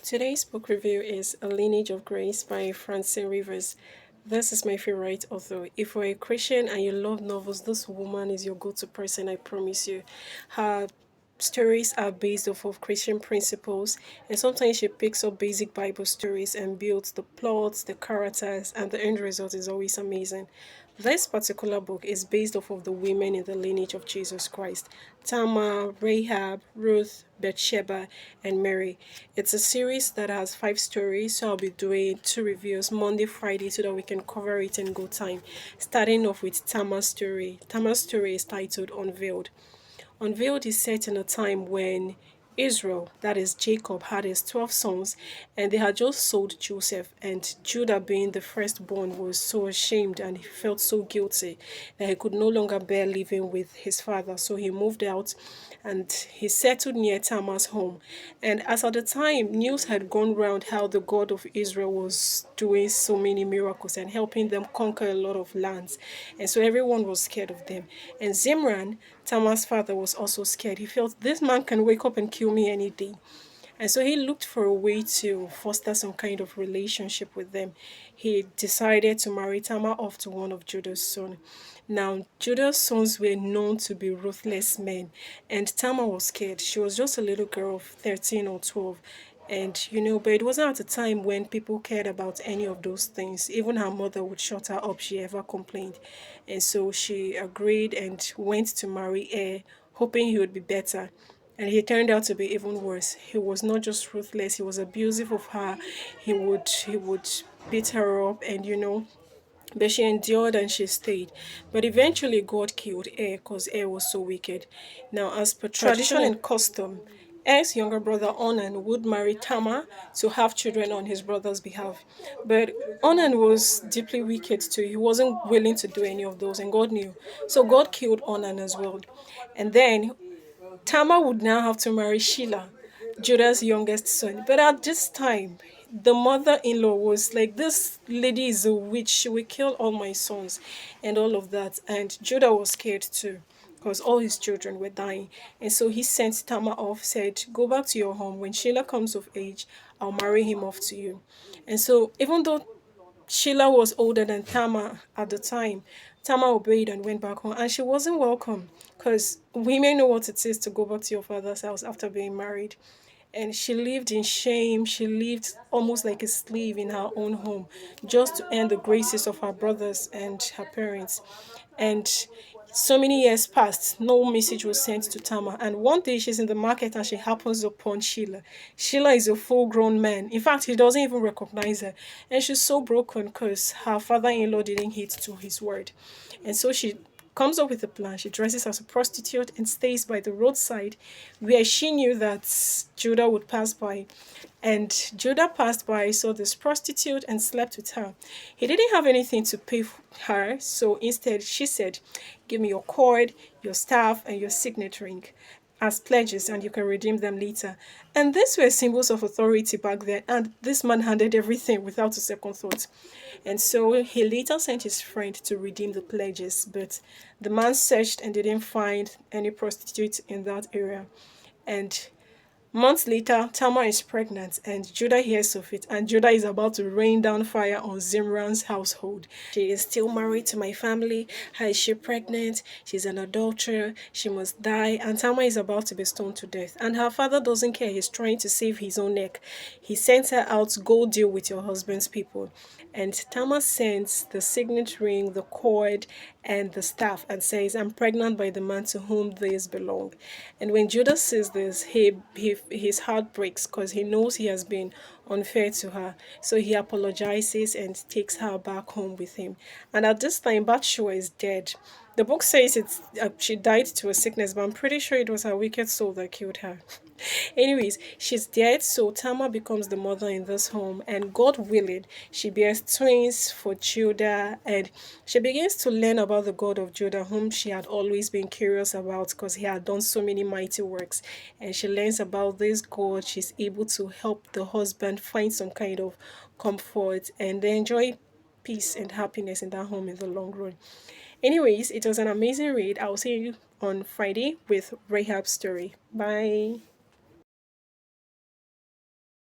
Today's book review is A Lineage of Grace by Francine Rivers. This is my favorite author. If you're a Christian and you love novels, this woman is your go-to person, I promise you. Her stories are based off of Christian principles, and sometimes she picks up basic Bible stories and builds the plots, the characters, and the end result is always amazing. This particular book is based off of the women in the lineage of Jesus Christ: Tamar, Rahab, Ruth, Bathsheba, and Mary. It's a series that has 5 stories, so I'll be doing 2 reviews Monday, Friday, so that we can cover it in good time. Starting off with Tamar's story. Tamar's story is titled Unveiled. Unveiled is set in a time when Israel, that is Jacob, had his 12 sons, and they had just sold Joseph. And Judah, being the firstborn, was so ashamed and he felt so guilty that he could no longer bear living with his father. So he moved out and he settled near Tamar's home. And as at the time, news had gone round how the God of Israel was doing so many miracles and helping them conquer a lot of lands. And so everyone was scared of them. And Zimran, Tamar's father, was also scared. He felt this man can wake up and kill me any day. And so he looked for a way to foster some kind of relationship with them. He decided to marry Tamar off to one of Judah's sons. Now, Judah's sons were known to be ruthless men, and Tamar was scared. She was just a little girl of 13 or 12. And but it wasn't at a time when people cared about any of those things. Even her mother would shut her up, she ever complained. And so she agreed and went to marry Er, hoping he would be better. And he turned out to be even worse. He was not just ruthless, he was abusive of her. He would beat her up, and but she endured and she stayed. But eventually God killed Er because Er was so wicked. Now, as per tradition and custom, Er's younger brother Onan would marry Tamar to have children on his brother's behalf. But Onan was deeply wicked too. He wasn't willing to do any of those, and God knew. So God killed Onan as well. And then Tamar would now have to marry Sheila, Judah's youngest son. But at this time, the mother-in-law was like, this lady is a witch. She will kill all my sons and all of that. And Judah was scared too because all his children were dying. And so he sent Tamar off, said, go back to your home. When Sheila comes of age, I'll marry him off to you. And so even though Sheila was older than Tamar at the time, Tamar obeyed and went back home, and she wasn't welcome because women know what it is to go back to your father's house after being married. And she lived in shame. She lived almost like a slave in her own home just to earn the graces of her brothers and her parents. And so many years passed, no message was sent to Tamar. And one day she's in the market and she happens upon Sheila. Sheila is a full grown man. In fact, he doesn't even recognize her. And she's so broken because her father in law didn't heed to his word. And so she comes up with a plan. She dresses as a prostitute and stays by the roadside where she knew that Judah would pass by. And Judah passed by, saw this prostitute, and slept with her. He didn't have anything to pay her, so instead she said, give me your cord, your staff, and your signet ring as pledges, and you can redeem them later. And these were symbols of authority back then, and this man handed everything without a second thought. And so he later sent his friend to redeem the pledges, but the man searched and didn't find any prostitutes in that area. And months later, Tamar is pregnant and Judah hears of it, and Judah is about to rain down fire on Zimran's household. She is still married to my family. How is she pregnant? She's an adulterer. She must die. And Tamar is about to be stoned to death. And her father doesn't care. He's trying to save his own neck. He sends her out, go deal with your husband's people. And Tamar sends the signet ring, the cord, and the staff and says, I'm pregnant by the man to whom these belong. And when Judah sees this, his heart breaks because he knows he has been unfair to her. So he apologizes and takes her back home with him. And at this time, Bathsheba is dead. The book says she died to a sickness, but I'm pretty sure it was her wicked soul that killed her. Anyways, she's dead, so Tamar becomes the mother in this home, and God willing, she bears twins for Judah, and she begins to learn about the God of Judah, whom she had always been curious about because he had done so many mighty works. And she learns about this God. She's able to help the husband find some kind of comfort, and they enjoy peace and happiness in that home in the long run. Anyways, it was an amazing read. I'll see you on Friday with Rahab's story. Bye.